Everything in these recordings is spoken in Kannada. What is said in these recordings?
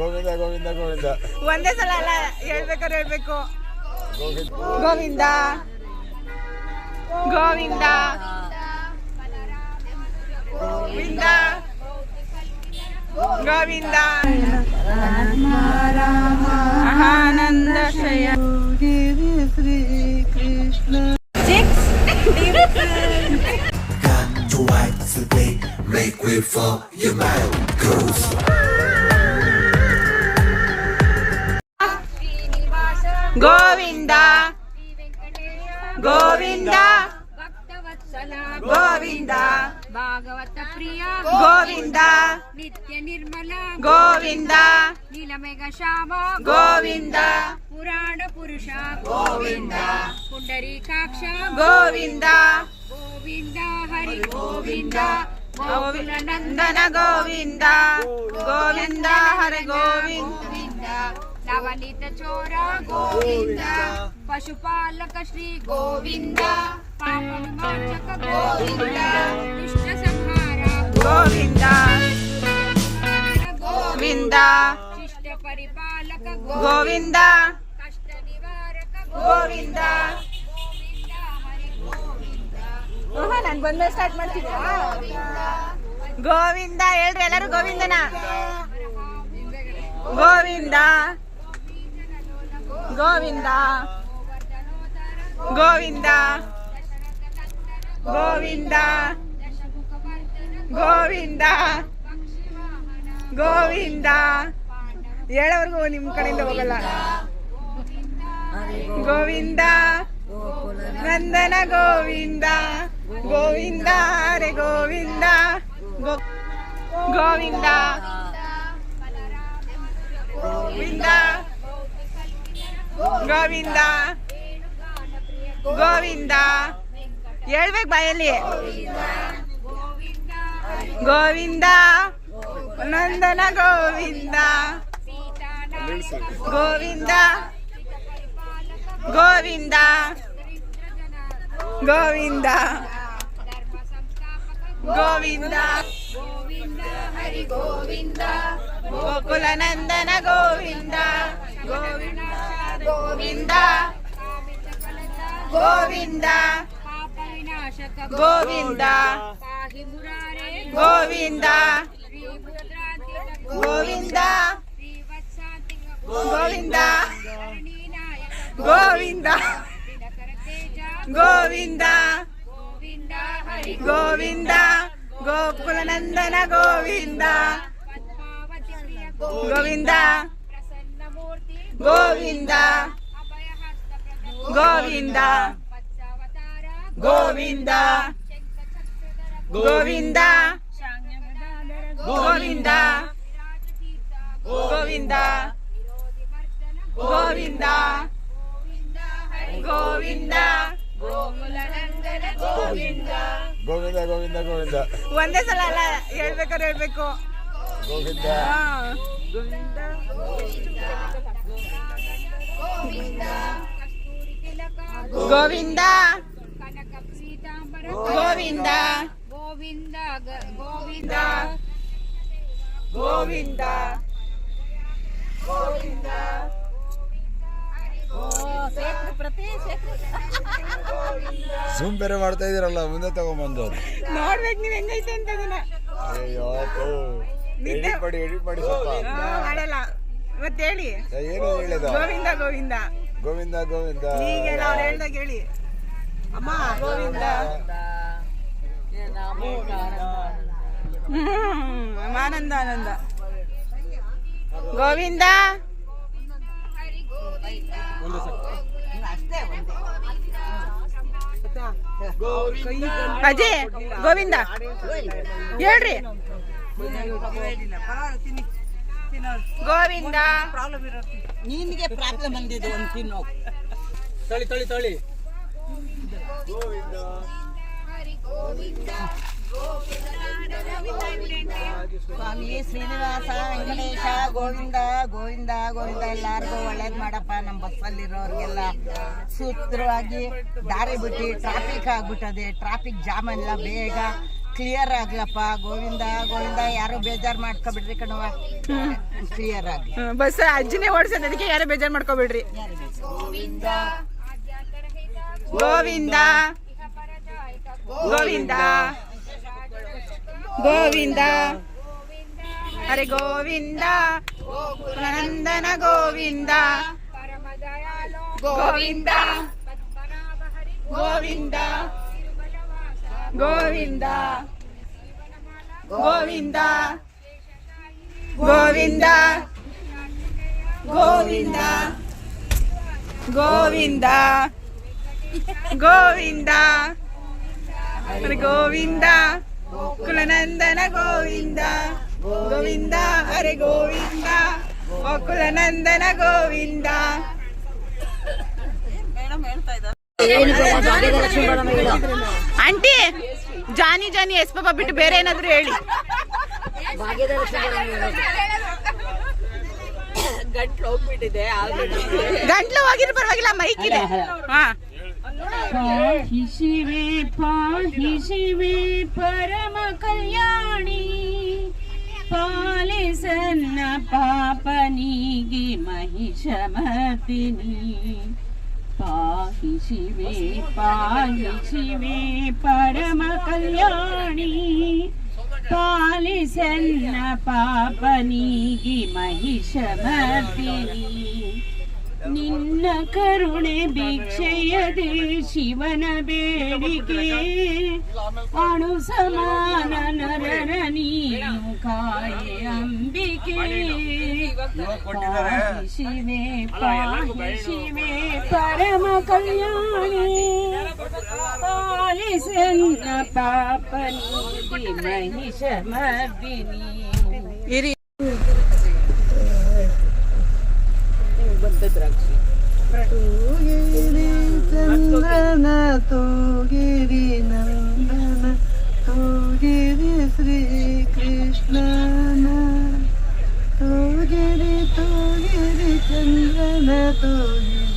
ಗೋವಿಂದ ಗೋವಿಂದ ಗೋವಿಂದ. ಒಂದೇ ಸಲ ಅಲ್ಲ, ಹೇಳ್ಬೇಕಾದ್ರೆ ಹೇಳ್ಬೇಕು. ಗೋವಿಂದ ಗೋವಿಂದ ಗೋವಿಂದ ಗೋವಿಂದ. ಆನಂದ ಶಯ Shri Krishna. Make way for your mind goes. Govinda Govinda Govinda Bhagavata ಪ್ರಿಯ ಗೋವಿಂದ ನಿತ್ಯ ನಿರ್ಮಲ ಗೋವಿಂದ ನೀಲಮೇಘ ಶ್ಯಾಮ ಗೋವಿಂದ ಪುರಾಣ ಪುರುಷ ಗೋವಿಂದ ಪುಂಡರೀಕಾಕ್ಷ ಗೋವಿಂದ ಗೋವಿಂದ ಹರಿ ಗೋವಿಂದ ಗೋವಿಂದ ನಂದನ ಗೋವಿಂದ ಗೋವಿಂದ ಹರಿ ಗೋವಿಂದ ನವನೀತ ಚೋರ ಗೋವಿಂದ ಪಶುಪಾಲಕ ಶ್ರೀ ಗೋವಿಂದ ಪಾಪ ವಿಮೋಚಕ ಗೋವಿಂದ ದುಷ್ಟ ಸಂಹಾರ ಗೋವಿಂದ ಗೋವಿಂದ ಶಿಷ್ಟ ಪರಿಪಾಲಕ ಗೋವಿಂದ ಕಷ್ಟ ನಿವಾರಕ ಗೋವಿಂದ. ಗೋವಿಂದ ಹರಿ ಗೋವಿಂದ ನಾನು ಬಂದ್ಮೇಲೆ ಸ್ಟಾರ್ಟ್ ಮಾಡ್ತೀನಿ. ಗೋವಿಂದ ಹೇಳ್ರಿ ಎಲ್ಲರೂ. ಗೋವಿಂದನ ಗೋವಿಂದ ಗೋವಿಂದ ಗೋವಿಂದ ಗೋವಿಂದ ಗೋವಿಂದ ಗೋವಿಂದ. ಹೇಳೋರ್ಗು ನಿಮ್ ಕಡೆಯಿಂದ ಹೋಗಲ್ಲ. ಗೋವಿಂದ ನಂದನ ಗೋವಿಂದ ಗೋವಿಂದ ಹರೆ ಗೋವಿಂದ ಗೋವಿಂದ ಗೋವಿಂದ ಗೋವಿಂದ ಗೋವಿಂದ. ಹೇಳ್ಬೇಕು ಬಾಯಲ್ಲಿ. ಗೋವಿಂದ ನಂದನ ಗೋವಿಂದ ಗೋವಿಂದ ಗೋವಿಂದ ಗೋವಿಂದ ಗೋವಿಂದ ಗೋವಿಂದ ಹರಿ ಗೋವಿಂದ ಗೋಕುಲ ನಂದನ ಗೋವಿಂದ ಗೋವಿಂದ ಗೋವಿಂದ ಗೋವಿಂದ ಪಾಪ ವಿನಾಶಕ ಗೋವಿಂದ ಪಾಹಿ ಮುರಾರೇ ಗೋವಿಂದ ಶ್ರೀ ಭದ್ರಾಂತಿಕ ಗೋವಿಂದ ಶ್ರೀ ವತ್ಸಾಂತಿಕ ಗೋವಿಂದ ಧರಣೀನಾಯಕ ಗೋವಿಂದ ದಿನಕರ ತೇಜ ಗೋವಿಂದ ಗೋವಿಂದ ಹರಿ ಗೋವಿಂದ ಗೋಕುಲ ನಂದನ ಗೋವಿಂದ ಪದ್ಮಾವತಿ ಪ್ರಿಯ ಗೋವಿಂದ ಪ್ರಸನ್ನ ಮೂರ್ತಿ ಗೋವಿಂದ ಅಭಯಹಸ್ತ ಪ್ರಭು ಗೋವಿಂದ ವತ್ಸಾವತಾರ ಗೋವಿಂದ ಶಂಖಚಕ್ರಧರ ಗೋವಿಂದ ಶಾಂಗ್ಯಮದಾನರ ಗೋವಿಂದ ವಿರಾಜತೀರ್ಥ ಗೋವಿಂದ ವಿರೋಧಿ ಮರ್ದನ ಗೋವಿಂದ ಗೋವಿಂದ ಹರಿ ಗೋವಿಂದ ಗೋಕುಲ ನಂದನ ಗೋವಿಂದ ಗೋವಿಂದ ಗೋವಿಂದ ಗೋವಿಂದ. ಒಂದೇ ಸಲ ಅಲ್ಲ, ಹೇಳ್ಬೇಕಾದ್ರೆ ಹೇಳ್ಬೇಕು. ಗೋವಿಂದ ಗೋವಿಂದ ಗೋವಿಂದ ಕಸ್ತೂರಿ ತಿಲಕ ಗೋವಿಂದ ಕನಕ ಪೀತಾಂಬರ ಗೋವಿಂದ ಗೋವಿಂದ ಗೋವಿಂದ ಗೋವಿಂದ ಗೋವಿಂದ. ಜೂಮ್ ಬೇರೆ ಮಾಡ್ತಾ ಇದೀರಲ್ಲ, ಮುಂದೆ ತಗೊಂಬಂದು. ನೋಡ್ಬೇಕು ನೀವ್ ಹೆಂಗೈತೆ ಅಂತ ಅದನ್ನ. ಅಯ್ಯೋ ಎಡಿಟ್ ಮಾಡಿ ಸ್ವಲ್ಪ. ಮಾಡಲ್ಲ ಮತ್ತೆ ಹೇಳಿ. ಏನು ಹೇಳಿದ? ಗೋವಿಂದ ಗೋವಿಂದ ಗೋವಿಂದ ಗೋವಿಂದ. ಈಗ ನಾವು ಹೇಳ್ದಾಗ ಹೇಳಿ. ಅಮ್ಮ ಗೋವಿಂದ. ಆನಂದ ಆನಂದ. ಗೋವಿಂದ ಅಜಯ್ ಗೋವಿಂದ ಹೇಳ್ರಿ. ಗೋವಿಂದ ನಿನಗೆ ಪ್ರಾಬ್ಲಮ್ ಬಂದಿದೆ ಒಂದು ತಿನ್ನೋ ತಳಿ ಸ್ವಾಮಿ ಶ್ರೀನಿವಾಸ ವೆಂಕಟೇಶ ಗೋವಿಂದ ಗೋವಿಂದ ಗೋವಿಂದ. ಎಲ್ಲಾರ್ಗು ಒಳ್ಳೇದ್ ಮಾಡಪ್ಪ. ನಮ್ಮ ಬಸ್ಸಲ್ಲಿರೋರ್ಗೆಲ್ಲ ಸೂತ್ರವಾಗಿ ದಾರಿ ಬಿಟ್ಟು ಟ್ರಾಫಿಕ್ ಆಗ್ಬಿಟ್ಟದೆ. ಟ್ರಾಫಿಕ್ ಜಾಮ್ ಎಲ್ಲ ಬೇಗ ಕ್ಲಿಯರ್ ಆಗ್ಲಪ್ಪ. ಗೋವಿಂದ ಗೋವಿಂದ, ಯಾರು ಬೇಜಾರ್ ಮಾಡ್ಕೊಬಿಡ್ರಿ ಕಣವ. ಕ್ಲಿಯರ್ ಆಗ್ಲಿ. ಬಸ್ ಅಜ್ಜಿನೇ ಓಡಿಸೋದು, ಅದಕ್ಕೆ ಯಾರು ಬೇಜಾರು ಮಾಡ್ಕೋಬೇಡ್ರಿ. ಗೋವಿಂದ ಆದ್ಯಾಂತರ ಹಿತ ಗೋವಿಂದ ಗೋವಿಂದ ಗೋವಿಂದ ಹರೆ ಗೋವಿಂದ ನಂದನ ಗೋವಿಂದ ಪರಮ ದಯಾಳು ಗೋವಿಂದ ಪದ್ಮನಾಭ ಹರಿ ಗೋವಿಂದ ತಿರುಮಲವಾಸ ಗೋವಿಂದ ಗೋವಿಂದ ಗೋವಿಂದ ಗೋವಿಂದ ಗೋವಿಂದ ಗೋವಿಂದ ಹರೆ ಗೋವಿಂದ ಕುಲನಂದನ ಗೋವಿಂದ ಗೋವಿಂದ ಹರೆ ಗೋವಿಂದ ಕುಲನಂದನ ಗೋವಿಂದ. ಆಂಟಿ ಜಾನಿ ಜಾನಿ ಎಸ್ ಪಾಪ ಬಿಟ್ಟು ಬೇರೆ ಏನಾದ್ರು ಹೇಳಿ. ಗಂಟ್ಲು ಹೋಗ್ಬಿಟ್ಟಿದೆ ಗಂಟ್ಲು ಹೋಗಿದ್ರು ಪರವಾಗಿಲ್ಲ, ಮೈಕ್ ಇದೆ. ಹಾ, ಪಾಹಿ ಶಿವೆ ಪರಮ ಕಲ್ಯಾಣಿ ಪಾಲಿಸನ್ನ ಪಾಪನಿಗೆ ಮಹಿಷಮರ್ದಿನಿ. ಪಾಹಿ ಶಿವೆ ಪರಮ ಕಲ್ಯಾಣಿ ಪಾಲಿಸನ್ನ ಪಾಪನಿಗೆ ಮಹಿಷಮರ್ದಿನಿ. ನಿನ್ನ ಕರುಣೆ ಭಿಕ್ಷೆಯದೆ ಶಿವನ ಬೇಡಿಕೆ ಅಣು ಸಮಾನ ನರರ ನೀನು ಕಾಯೆ ಅಂಬಿಕೆ. ಪಾಹಿ ಶಿವೆ ಪರಮ ಕಲ್ಯಾಣಿ ಪಾಲಿಸನ್ನ ಪಾಪನಿಗೆ ಮಹಿಷಮರ್ದಿನಿ. ಇರಿ. ತೂಗಿರಿ ಚಂದನ ತೂಗಿರಿ ನಂದನ ತೂಗಿರಿ ಶ್ರೀ ಕೃಷ್ಣನ ತೂಗಿರಿ ಚಂದನ ತೂಗಿರಿ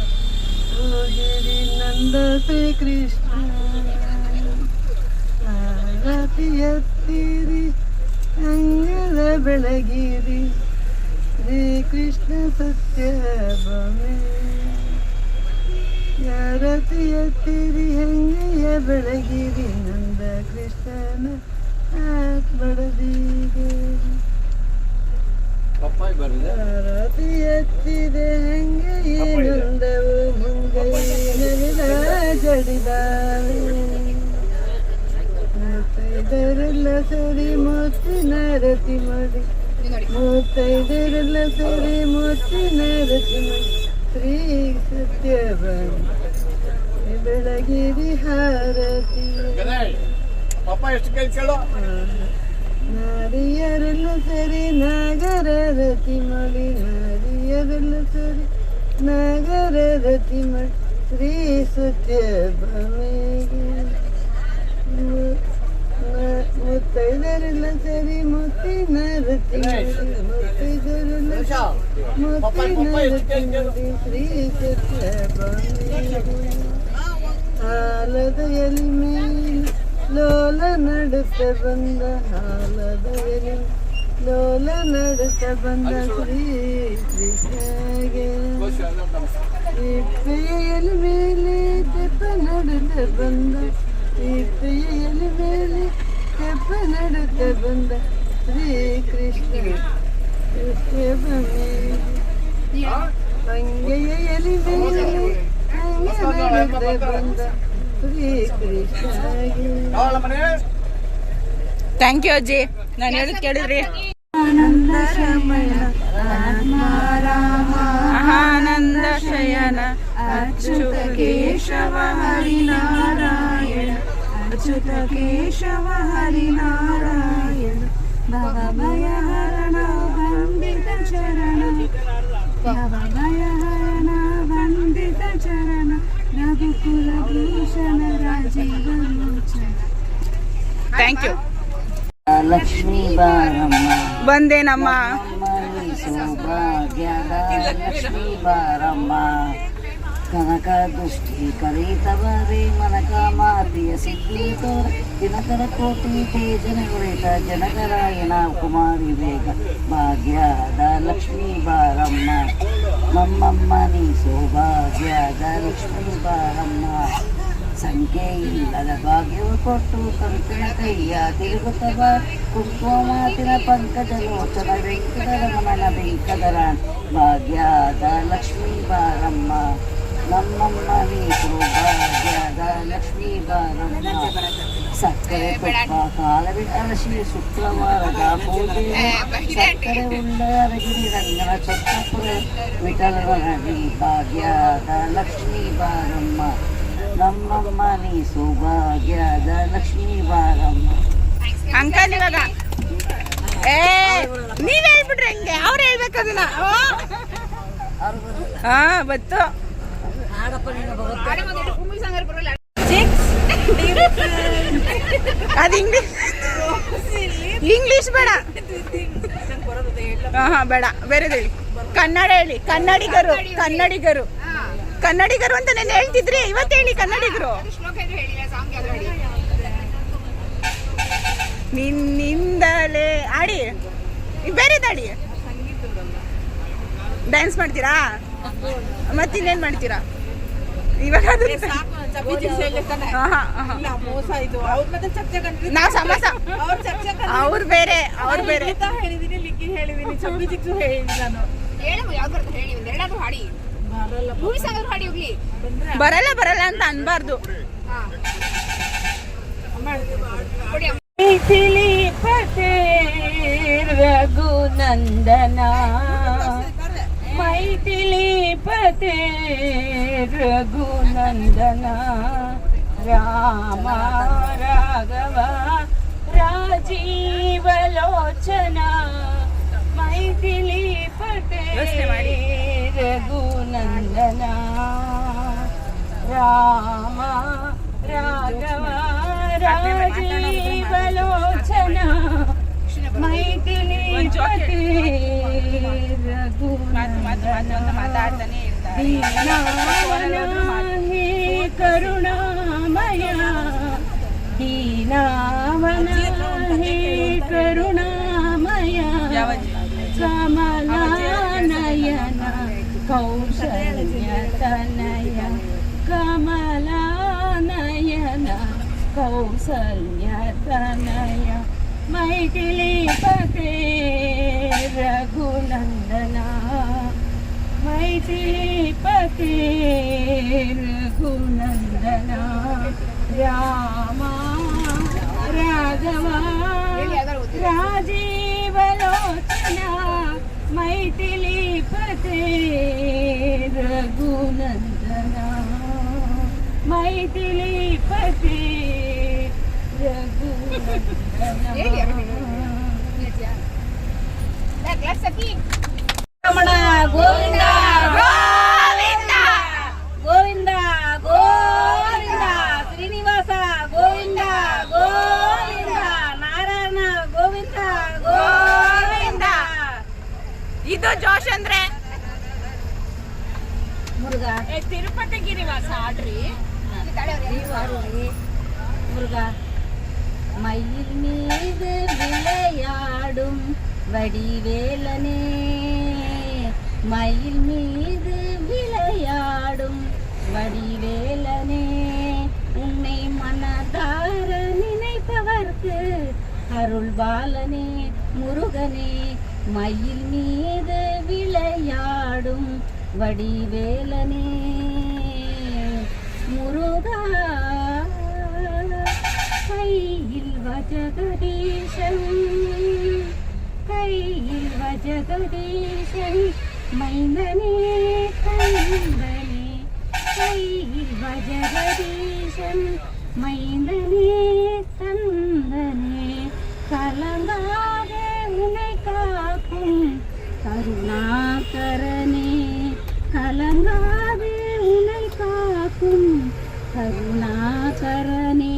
ನಂದ ಶ್ರೀ ಕೃಷ್ಣ. ಆರತಿ ಎತ್ತಿರಿ ಅಂಗದ ಬೆಳಗಿರಿ ಶ್ರೀ ಕೃಷ್ಣ ಸತ್ಯಭಾಮೆ. ಯಾರತಿ ಎತ್ತಿರಿ ಹಂಗೆಯ ಬೆಳಗಿರಿ ನಂದ ಕೃಷ್ಣನ ಆತ್ಮಡದಿಗೆ. ಯಾರತಿ ಎತ್ತಿದೆ ಹಂಗೆಯ ನಂದವು ಮುಂಗೈನ ಜಡಿದಾವೆ. ಮುತ್ತೈದರೆಲ್ಲ ಸರಿ ಮುತ್ತಿನ ರತಿ ಮಾಡಿ ಮುತ್ತೈದರೆಲ್ಲ ಸರಿ ಮುತ್ತಿನ ರತಿ ಮಾಡಿ ಶ್ರೀ ಸತ್ಯಭಾಮಿ ಬೆಳಗಿರಿ ಹಾರತಿ. ನಾರಿಯರೆಲ್ಲ ಸರಿ ನಾಗರ ರತಿ ಮಾಡಿ ನಾರಿಯರೆಲ್ಲ ಸರಿ ನಾಗರ ರತಿ ಮಾಡಿ ಶ್ರೀ ಸತ್ಯಭಾಮಿಗೆ. ಮುತ್ತೈದರೆಲ್ಲ ಸರಿ ಮುತ್ತಿನ ರತಿ ಮಾಡಿ ಮುತ್ತೈದರೆಲ್ಲ ಮುತ್ತಿನ ರತಿ ಮಾಡಿ ಶ್ರೀ ಸತ್ಯಭಾಮಿಗೆ. ಹಾಲದ ಎಲಿ ಮೇಲೆ ಲೋಲ ನಡುತ್ತ ಬಂದ ಹಾಲದ ಎಲಿ ಲೋಲ ನಡುತ್ತ ಬಂದ ಶ್ರೀ ಕೃಷ್ಣಗೆ. ಇಪ್ಪೆಯ ಎಲಿ ಮೇಲೆ ತೆಪ್ಪ ನಡುತ್ತ ಬಂದ ಇಪ್ಪೆಯ ಎಲಿ ಮೇಲೆ ತೆಪ್ಪ ನಡುತ್ತ ಬಂದ ಶ್ರೀ ಕೃಷ್ಣ ಸತ್ಯಭಾಮಿ. ಅಂಗೆಯ ಎಲಿ ಮೇಲೆ ಅಂಗೆ ನಡುತ್ತ ಬಂದ ಶ್ರೀ ಕೃಷ್ಣಗೆ. ಥ್ಯಾಂಕ್ ಯು ಅಜ್ಜಿ, ನಾನು ಹೇಳಿದ್ ಕೇಳಿದ್ರಿ. ಆನಂದ ಶಯನ ಅಚ್ಯುತ ಕೇಶವ ಹರಿನಾರಾಯಣ ಅಚ್ಯುತ ಕೇಶವ ಹರಿನಾರಾಯಣ ಭವಭಯ ಹರಣ ವಂದಿತ ಚರಣ ಭವಭಯ ಹರಣ ವಂದಿತ ಚರಣ ರಘುಕುಲ ಭೂಷಣ ರಾಜೀವ ಲೋಚನ. Thank you. ಲಕ್ಷ್ಮೀ ಬಾರಮ್ಮ ಬಂದೇನಮ್ಮ. ಸೌಭಾಗ್ಯದ ಲಕ್ಷ್ಮೀ ಬಾರಮ್ಮ ಕನಕ ದೃಷ್ಟಿ ಕರೀತವರೇ ಮನಕ ಮಾತೆಯ ಸಿದ್ಧಿ ತೋರ ದಿನಕರ ಕೋಟಿ ತೇಜನ ಉಳಿತ ಜನಕರಾಯಣ ಕುಮಾರಿ ಬೇಗ ಭಾಗ್ಯದ ಲಕ್ಷ್ಮೀ ಬಾರಮ್ಮ ನಮ್ಮಮ್ಮ ನೀ ಸೌಭಾಗ್ಯದ ಲಕ್ಷ್ಮೀ ಬಾರಮ್ಮ ಸಂಖ್ಯೆ ಇಲ್ಲದ ಭಾಗ್ಯವು ಕೊಟ್ಟು ಕಂಕಣ ಕೈಯ ತಿರುಗುತ್ತವ ಕುಂಕುಮ ಮಾತಿನ ಪಂಕಜ ಲೋಚನ ವೆಂಕಟರಮಣನ ವೆಂಕಟರ ಭಾಗ್ಯದ ಲಕ್ಷ್ಮೀ ಬಾರಮ್ಮ ನಮ್ಮಮ್ಮ ನೀ ಸೌಭಾಗ್ಯದ ಲಕ್ಷ್ಮೀ ಬಾರಮ್ಮ ಸಕ್ಕರೆ ತುಪ್ಪ ಕಾಲವಿಟರಶಿ ಶುಕ್ರವಾರದ ಪೂಜೆ ಸಕ್ಕರೆ ಉಂಡ ಅರಗಿರಿ ರಂಗನ ಚಕ್ಕಪುರ ವಿಠಲರಮಣಿ ಭಾಗ್ಯದ ಲಕ್ಷ್ಮೀ ಬಾರಮ್ಮ ನಮ್ಮಮ್ಮ ನೀ ಸೌಭಾಗ್ಯದ ಲಕ್ಷ್ಮೀ ಬಾರಮ್ಮ. ಅಂಕಲ್ ಇವಾಗ ನೀವ್ ಹೇಳ್ಬಿಟ್ರಿ ಹಂಗೆ ಅವ್ರು ಹೇಳ್ಬೇಕು ಅದನ್ನ. ಹಾ ಬತ್ತು ಅದು ಇಂಗ್ಲಿಷ್ ಬೇಡ. ಹಾ ಬೇಡ ಬೇರೆದು ಹೇಳಿ. ಕನ್ನಡ ಹೇಳಿ. ಕನ್ನಡಿಗರು ಅಂತ ನಾನು ಹೇಳ್ತಿದ್ರಿ, ಇವತ್ತು ಹೇಳಿ ಕನ್ನಡಿಗರು. ನಿನ್ನಿಂದಲೇ ಆಡಿ, ಬೇರೆದಾಡಿ. ಡ್ಯಾನ್ಸ್ ಮಾಡ್ತೀರಾ? ಮತ್ತಿನ್ನೇನು ಮಾಡ್ತೀರಾ ಇವಾಗ? ನಾವು ಸಮೋಸ. ಅವ್ರು ಬೇರೆ ಬರಲ್ಲ ಅಂತ ಅನ್ಬಾರ್ದು. ಮೈಥಿಲಿಪತೆ ರಘುನಂದನ ಮೈಥಿಲಿಪತೆ ರಘುನಂದನ ರಾಮ ರಾಘವ ರಾಜೀವಲೋಚನ ಮೈಥಿಲಿಪತೆ ರಘುನಂದನ ರಾಮ ರಾಘವ ರಾಜೀವಲೋಚನ ಮೈಥಿಲಿಪತೆ ರಘುನಂದನ ಹೇ ಕರುಣಾಮಯ ದೀನಾವನ ಹೇ ಕರುಣಾಮಯ ಕಮಲಾನಯನ ಕೌಸಲ್ಯತನಯ ಕಮಲಾನಯನ ಕೌಸಲ್ಯತನಯ ಮೈಥಿಲಿಪತೆ ರಘುನಂದನ ಮೈಥಿಲಿಪತೆ ರಘುನಂದನ ರಾಮ ರಾಘವ ರಾಜೀವಲೋಚನ ಮೈಥಿಲಿಪತೆ ರಘುನಂದನ ಮೈಥಿಲಿಪತೆ ರಮಣ ಗೋವಿಂದ ಗೋವಿಂದ ಗೋವಿಂದ ಗೋವಿಂದ ಶ್ರೀನಿವಾಸ ಗೋವಿಂದ ಗೋವಿಂದ ನಾರಾಯಣ ಗೋವಿಂದ ಗೋವಿಂದ. ಇದು ಜೋಶ್ ಅಂದ್ರೆ ಮುರುಘ ತಿರುಪತಿ ಗಿರಿವಾಸ ಆಡ್ರಿ. முருகா மயில் மீது விளையாடும் வடிவேலனே மயில் மீது விளையாடும் வடிவேலனே உன்னை மனதார நினைப்பவர்க்கு அருள் பாலனே முருகனே மயில் மீது விளையாடும் வடிவேலனே முருகா கையில் வஜகதீசன் மைந்தனே கந்தனே கையில் வஜகதீசன் மைந்தனே கந்தனே கலங்காத உன்னை காக்கும் கருணாகரனே கலங்காத உன்னை காக்கும் கருணாகரனே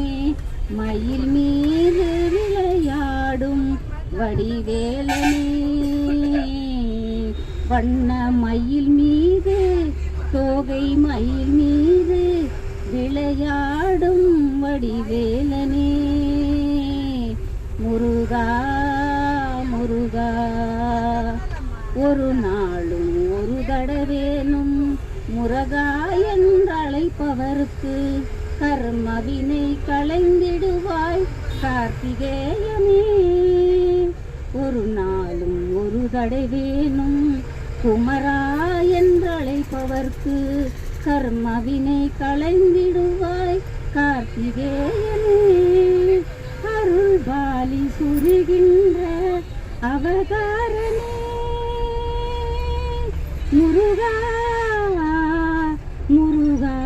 மயில் மீது விளையாடும் வடிவேலனே வண்ண மயில் மீது தோகை மயில் மீது விளையாடும் வடிவேலனே முருகா முருகா ஒரு நாளும் ஒரு தடவேனும் முருகா என்றழைப்பவர்க்கு கர்மவினை களைந்திடுவாய் கார்த்திகேயனே ஒரு நாளும் ஒரு தடவேனும் குமரா என்றழைப்பவர்க்கு கர்மவினை களைந்திடுவாய் கார்த்திகேயனே அருள் பாலி சுருகின்ற அவதாரனே முருகா முருகா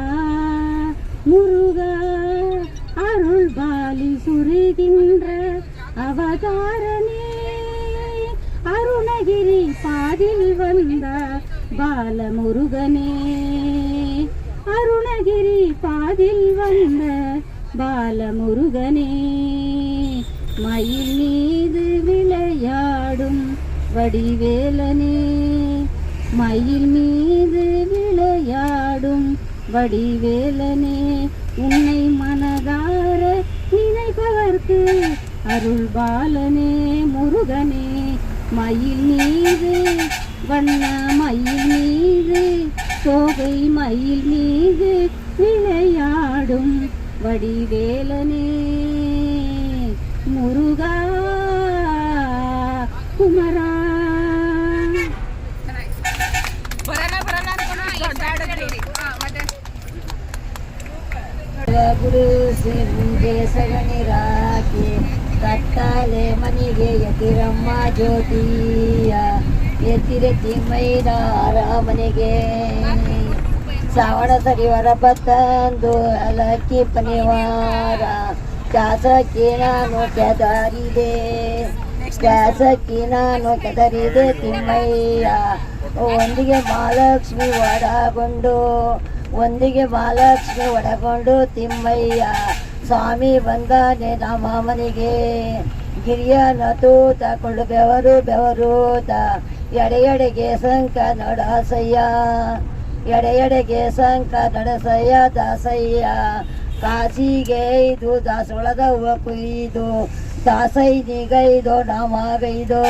முருகா அருள் பாலி சுருகின்ற அவதாரனே அருணகிரி பாதில் வந்த பாலமுருகனே அருணகிரி பாதில் வந்த பாலமுருகனே மயில் மீது விளையாடும் வடிவேலனே மயில் மீது விளையாடும் வடிவேலனே உன்னை மனதார நினைப்பவர்க்கு அருள் பாலனே முருகனே மயில் மீது வண்ண மயில் மீது தோகை மயில் மீது விளையாடும் வடிவேலனே முருகா ಕುಮಾರ ಗುರು ಸಿಂಧೆ ಸಗಣಿರಾಕಿ ಕಟ್ಟಾಲೆ ಮನೆಗೆ ಎತ್ತಿರಮ್ಮ ಜ್ಯೋತಿಯ ಎತ್ತಿರೆತ್ತಿ ಮೈದಾರ ಮನೆಗೆ ಶ್ರಾವಣ ಸರಿವರ ಬತ್ತಂದು ಅಲಕ್ಕಿ ಪನಿವಾರ ಚಾಸಕ್ಕಿ ನಾನು ಕೆದರಿದೆ ಚಾಸಕ್ಕಿ ನಾನು ಕೆದರಿದೆ ತಿಮ್ಮಯ್ಯ ಒಂದಿಗೆ ಮಹಾಲಕ್ಷ್ಮಿ ಒಡಗೊಂಡು ಒಂದಿಗೆ ಮಹಾಲಕ್ಷ್ಮಿ ಒಡಗೊಂಡು ತಿಮ್ಮಯ್ಯ ಸ್ವಾಮಿ ಬಂದಾನೆ ನಮ್ಮ ಮನೆಗೆ ಗಿರಿಯನ ತೂತ ಕೊಂಡು ಬೆವರು ಬೆವರೂತ ಎಡೆಗೆ ಸಂಕ ನಡಸಯ್ಯ ಎಡೆಗೆ ಸಂಕ ನಡಸಯ್ಯ ದಾಸಯ್ಯ ಕಾಸಿಗೆ ಇದು ದಾಸೊಳದ ಹೂವ ಕುಯ್ದು ದಾಸೈನಿಗೈದು ನಮಗೈದು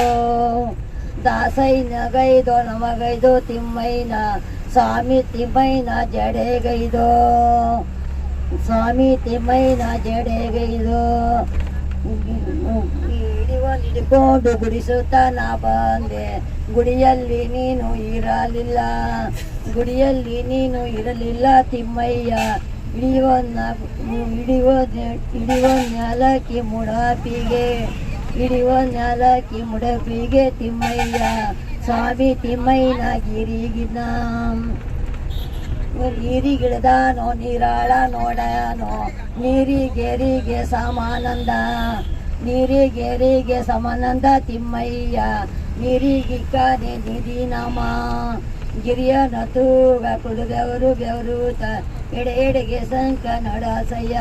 ದಾಸೈನಗೈದು ನಮಗೈದು ತಿಮ್ಮಯ್ಯನ ಸ್ವಾಮಿ ತಿಮ್ಮಯ್ಯನ ಜಡೆಗೈದು ಸ್ವಾಮಿ ತಿಮ್ಮಯ್ಯನ ಜಡೆಗೈದು ಹಿಡಿಕೊಂಡು ಗುಡಿಸುತ್ತಾ ನಾ ಬಂದೆ ಗುಡಿಯಲ್ಲಿ ನೀನು ಇರಲಿಲ್ಲ ಗುಡಿಯಲ್ಲಿ ನೀನು ಇರಲಿಲ್ಲ ತಿಮ್ಮಯ್ಯ ಹಿಡಿಯುವ ನೆಲಕ್ಕಿ ಮುಡಪಿಗೆ ಹಿಡಿಯುವ ನೆಲಕ್ಕಿ ಮುಡಪಿಗೆ ತಿಮ್ಮಯ್ಯ ಸ್ವಾಮಿ ತಿಮ್ಮಯ್ಯನ ಗಿರಿಗಿನ ನೀರಿಗಿಳಿದಾನೋ ನೀರಾಳ ನೋಡನೋ ನೀರಿಗೆರಿಗೆ ಸಮಾನಂದ ನೀರಿಗೆರಿಗೆ ಸಮಾನಂದ ತಿಮ್ಮಯ್ಯ ನೀರಿಗಿಕ್ಕನೆ ನಿಧಿ ನಾಮ ಗಿರಿಯನ ತೂಗ ಕುಡು ಬೆವರು ಬೆವರೂತ ಎಡೆಗೆ ಸಂಕ ನಡಸಯ್ಯ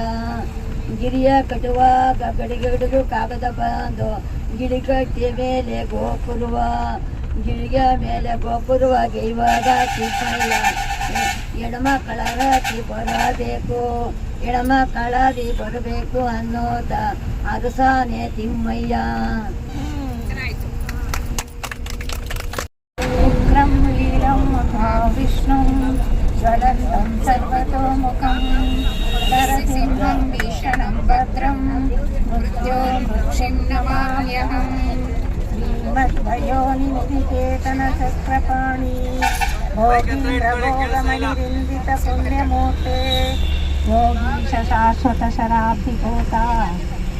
ಗಿರಿಯ ಕಟ್ಟುವಾಗ ಗಡಿಗಡಿಗೂ ಕಾಗದ ಬಂದು ಗಿಡಿಗಟ್ಟಿ ಮೇಲೆ ಗೋಪುರುವ ಗಿಳಿಯ ಮೇಲೆ ಗೋಪುರುವ ಇವಾಗ ತಿಮ್ಮಯ್ಯ ಎಡಮಕ್ಕಳಾಗಿ ಬರಬೇಕು ಎಡಮಕ್ಕಳಾಗಿ ಬರಬೇಕು ಅನ್ನೋದ ಅರಸಾನೆ ತಿಮ್ಮಯ್ಯ ಉಗ್ರಂ ವೀರಂ ಮಹಾವಿಷ್ಣುಂ ಜ್ವಲಂತಂ ಸರ್ವತೋಮುಖಂ ನರಸಿಂಹಂ ಭೀಷಣಂ ಭದ್ರಂ ಮೃತ್ಯೋರ್ಮುಕ್ಷಿಂ ನಮಾಮ್ಯಹಂ ಶ್ರೀಮದ್ವಯೋನಿಧಿಕೇತನ ಚಕ್ರಪಾಣಿ ಭೋಗೀಂದ್ರಭೋಗಮಣಿರಿಂದಿತ ಪುಣ್ಯಮೂರ್ತೆ ಯೋಗೀಶ ಶಾಶ್ವತ ಶರಾಬ್ಧಿಭೂತ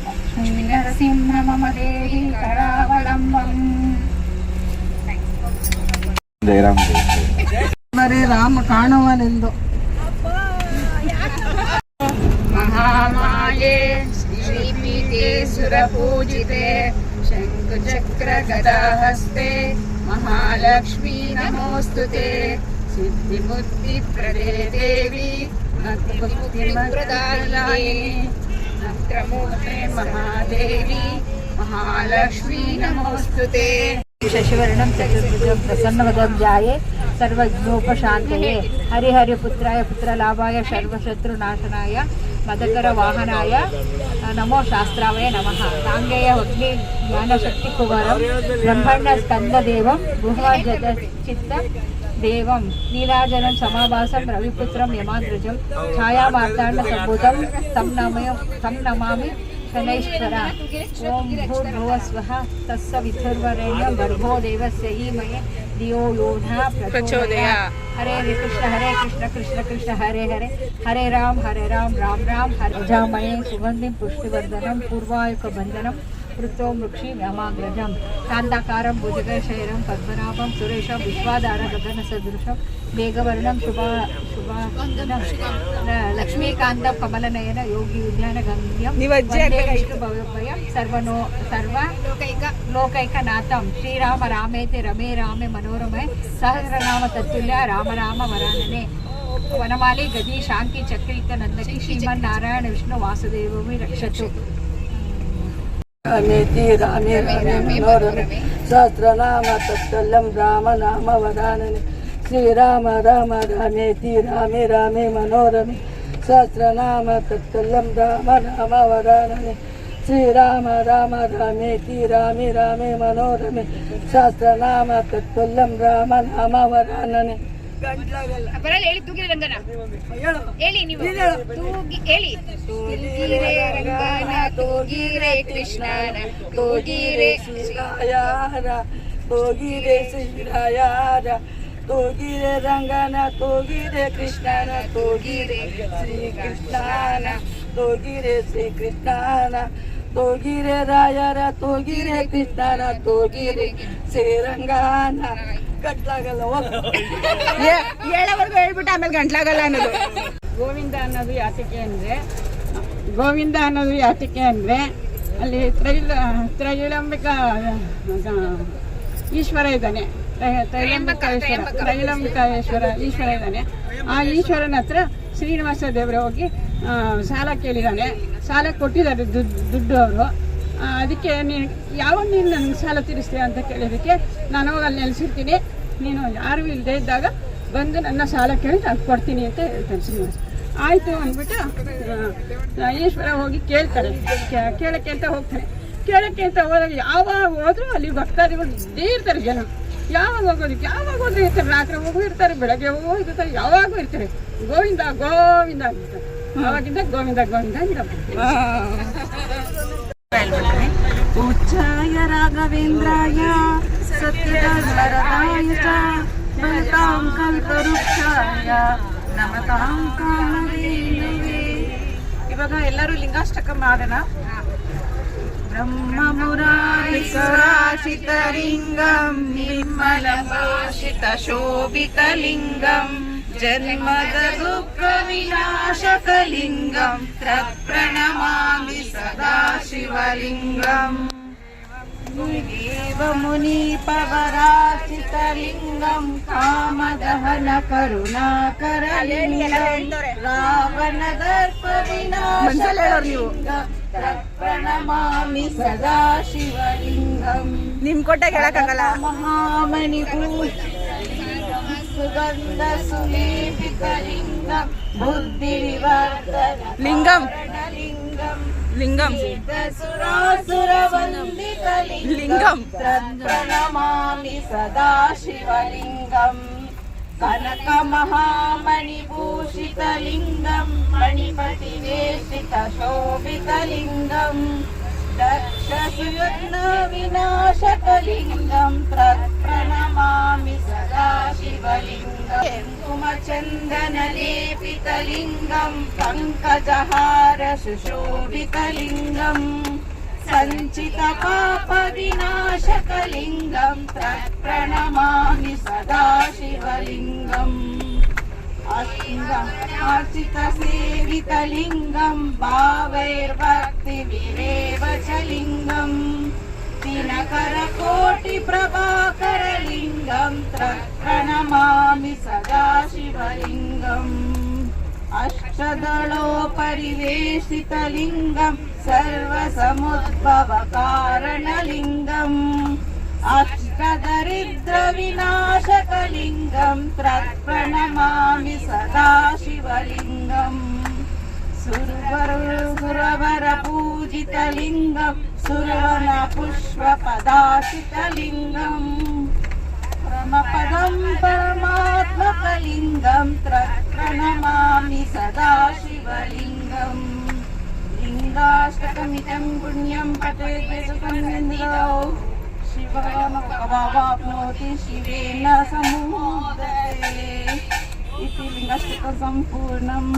ಲಕ್ಷ್ಮೀ ನರಸಿಂಹ ಮಮ ದೇವಿ ಕರಾವಲಂಬಂ ಬರೀ ರಾಮ ಕಾಣುವನೆಂದು ಮಹಾಮಾಯೆ ಶ್ರೀಪೀಠೆ ಸುರಪೂಜಿತೆ ಶಂಖಚಕ್ರ ಗದಾಹಸ್ತೆ ಮಹಾಲಕ್ಷ್ಮೀ ನಮೋಸ್ತುತೆ ಸಿದ್ಧಿಬುದ್ಧಿಪ್ರದೇ ದೇವಿ ಭಕ್ತಿಪ್ರದಾಯಿನಿ ಮಂತ್ರಮೂರ್ತೆ ಮಹಾದೇವಿ ಮಹಾಲಕ್ಷ್ಮೀ ನಮೋಸ್ತುತೆ शशिवर्णं चतुर्भुजं प्रसन्नवदं ध्याये सर्वविघ्नोपशान्तये हरिहरिपुत्राय पुत्रलाभाय सर्वशत्रुनाशनाय मदकरवाहनाय नमो शास्त्रावय नमः गाङ्गेय अग्नि ज्ञानशक्तिकुवरं ब्रह्मण्डस्कन्ददेवं गुहाजदचित्त देवं नीलाजनं समाभासं रविपुत्रं यमाग्रजं छायामार्ताण्डसम्भुतं तं नमामि शनैश्वर ओं भूर्भुवः स्वः तत्सवितुर्वरेण्यं भर्गो देवस्य धीमहि धियो यो नः प्रचोदयात् हरे कृष्ण कृष्ण कृष्ण हरे हरे हरे राम राम राम हरे जामये सुगन्धिं पुष्टिवर्धनं पूर्वायुकबन्धनं वृत्तो वृक्षि व्यामाग्रजं कान्ताकारं भुजगशयनं पद्मनाभं सुरेशं विश्वाधार गगनसदृशं मेघवर्णं शुभाननं लक्ष्मीकान्तं कमलनयन योगी उद्यानगम्यं विष्णुभवभयं सर्वलोकैकनाथं श्रीराम रामेति रमे रामे मनोरमे सहस्रनाम तत्तुल्य राम राम वरानने वनमाली गदी शांति चक्रित नंदकी श्रीमन्नारायण विष्णु वासुदेवमि रक्षतु रामेति रामे रामे मनोरमे सहस्रनाम तत्तुल्यं राम नाम वरानने श्रीराम राम रामेति रामे रामे मनोरमे सहस्रनाम तत्तुल्यं राम नाम वरानने श्रीराम राम रामेति रामे रामे मनोरमे सहस्रनाम तत्तुल्यं राम नाम वरानने ಹೇಳಿ ತೂಗಿರೆ ರಂಗನ ಹೇಳಿ ನೀವು ಹೇಳಿ ತೂಗಿರೆ ರಂಗನ ತೂಗಿರೆ ಕೃಷ್ಣನ ತೂಗಿರೆ ಶ್ರೀರಾಯಾರ ತೂಗಿರೆ ಶ್ರೀರಾಯಾರ ತೂಗಿರೆ ರಂಗನ ತೂಗಿರೆ ಕೃಷ್ಣನ ತೂಗಿರೆ ಶ್ರೀಕೃಷ್ಣನ ತೂಗಿರೆ ಶ್ರೀಕೃಷ್ಣನ ತೂಗಿರೆ ರಾಯರ ತೂಗಿರೆ ಕೃಷ್ಣನ ತೂಗಿರೆ ಶ್ರೀರಂಗನ ಗಂಟ್ಲಾಗಲ್ಲ ಹೇಳೋವರೆಗೂ ಹೇಳ್ಬಿಟ್ಟು ಆಮೇಲೆ ಗಂಟ್ಲಾಗಲ್ಲ ಅನ್ನೋದು. ಗೋವಿಂದ ಅನ್ನೋದು ಯಾತಕ್ಕೆ ಅಂದರೆ ಅಲ್ಲಿ ತ್ರೈಲಂಬಿಕಾ ಈಶ್ವರ ಇದ್ದಾನೆ, ತ್ರೈಲಂಬಿಕೇಶ್ವರ ಈಶ್ವರ ಇದ್ದಾನೆ. ಆ ಈಶ್ವರನ ಹತ್ರ ಶ್ರೀನಿವಾಸ ದೇವರು ಹೋಗಿ ಸಾಲ ಕೇಳಿದ್ದಾನೆ. ಸಾಲ ಕೊಟ್ಟಿದ್ದಾರೆ ದುಡ್ಡು ಅವರು. ಅದಕ್ಕೆ ನೀನು ಯಾವಾಗ ನೀನು ನನಗೆ ಸಾಲ ತೀರಿಸ್ತೀಯ ಅಂತ ಕೇಳಿದ್ದಕ್ಕೆ ನಾನು ಹೋಗಿ ಅಲ್ಲಿ ನೆಲೆಸಿರ್ತೀನಿ, ನೀನು ಯಾರು ಇಲ್ಲದೆ ಇದ್ದಾಗ ಬಂದು ನನ್ನ ಸಾಲ ಕೇಳಿ ನಾನು ಕೊಡ್ತೀನಿ ಅಂತ ಹೇಳ್ತಾನೆ ಶ್ರೀನಿವಾಸ. ಆಯಿತು ಅಂದ್ಬಿಟ್ಟು ಈಶ್ವರ ಹೋಗಿ ಕೇಳ್ತಾರೆ. ಕೇಳೋಕ್ಕೆ ಅಂತ ಹೋಗ್ತಾನೆ. ಕೇಳೋಕ್ಕೆ ಅಂತ ಹೋದಾಗ ಯಾವಾಗ ಹೋದರೂ ಅಲ್ಲಿ ಭಕ್ತಾದಿಗಳು ಇದ್ದೇ ಇರ್ತಾರೆ ಜನ. ಯಾವಾಗ ಹೋಗೋದು ಇರ್ತಾರೆ, ರಾತ್ರಿ ಹೋಗು ಇರ್ತಾರೆ, ಬೆಳಗ್ಗೆ ಹೋಗೋ ಇರ್ತಾರೆ, ಯಾವಾಗೂ ಇರ್ತಾರೆ. ಗೋವಿಂದ ಗೋವಿಂದ ಅಂತಾರೆ. ಆವಾಗಿಂದ ಗೋವಿಂದ ಗೋವಿಂದ ಅಂತ ಉಚ್ಚಾಯ ರಾಘವೇಂದ್ರಾಯ ಸತ್ಯಧರ್ಮರತಾಯ ಚ ಬಲತಾಂ ಕಲ್ಪವೃಕ್ಷಾಯ ನಮತಾಂ ಕಾಮಧೇನವೇ. ಇವಾಗ ಎಲ್ಲರೂ ಲಿಂಗಾಷ್ಟಕ ಮಾಡೋಣ. ಬ್ರಹ್ಮ ಮುರಾರಿ ಸುರಾಶಿತಲಿಂಗಂ ನಿರ್ಮಲಭಾಷಿತ ಶೋಭಿತಲಿಂಗಂ ಜನ್ಮದ ದುಃಖ ವಿನಾಶಕಲಿಂಗಂ ತತ್ಪ್ರಣಮಾಮಿ ಸದಾ ಶಿವಲಿಂಗಂ ದೇವ ಮುನಿ ಪವರಾಚಿತಲಿಂಗಂ ಕಾಮದಹನ ಕರುಣಾಕರಲಿಂಗಂ ರಾವಣ ದರ್ಪ ವಿನಾಶಕಲಿಂಗಂ ತತ್ಪ್ರಣಮಾಮಿ ಸದಾ ಶಿವಲಿಂಗಂ ನಿಮ್ ಕೊಟ್ಟಾಗ ಹೇಳಕ್ಕಾಗಲ್ಲ. ಮಹಾಮಣಿ ಸುಗಂಧ ಸುಲೇಪಿತಲಿಂಗಂ ಬುದ್ಧಿ ವಿವರ್ಧನ ಲಿಂಗಂ ಲಿಂಗಂ ಸುರಾಸುರವಂದಿತಲಿಂಗಂ ಪ್ರಣಮಾಮಿ ಸದಾ ಶಿವಲಿಂಗಂ ಕನಕ ಮಹಾಮಣಿಭೂಷಿತಲಿಂಗಂ ಮಣಿಪತಿವೇಷಿತ ಶೋಭಿತಲಿಂಗಂ ದಕ್ಷಸುಯಜ್ಞ ವಿನಾಶಕಲಿಂಗಂ ಪ್ರಣಮಾಮಿ ಸದಾ ಶಿವಲಿಂಗಂ ಕುಂಕುಮಚಂದನಲೇಪಿತಲಿಂಗಂ ಪಂಕಜಹಾರ ಸುಶೋಭಿತಲಿಂಗಂ ಸಂಚಿತ ಪಾಪ ವಿನಾಶಕಲಿಂಗಂ ಪ್ರಣಮಾಮಿ ಸದಾ ಶಿವಲಿಂಗಂ अर्चित सेवितलिंगं भावैर्भक्ति विरेव च लिंगं दिनकरकोटि प्रभाकरलिंगं प्रणमामि सदा शिवलिंगम् अष्टदलोपरिवेशितलिंगं सर्वसमुद्भवकारणलिंगम् सकदरिद्रविनाशकलिङ्गं तत्प्रणमामि सदा शिवलिङ्गम् सुरवरपूजितलिङ्गं सुरवनपुष्पपदासितलिङ्गम् परमपदं परमात्मकलिङ्गं तत्प्रणमामि सदा शिवलिङ्गम् लिङ्गाष्टकमिदं पुण्यं पठेत् सुखमिन्द्रौ शिवमवाप्नोति शिवेन समुदते इति लिङ्गाष्टकं सम्पूर्णम्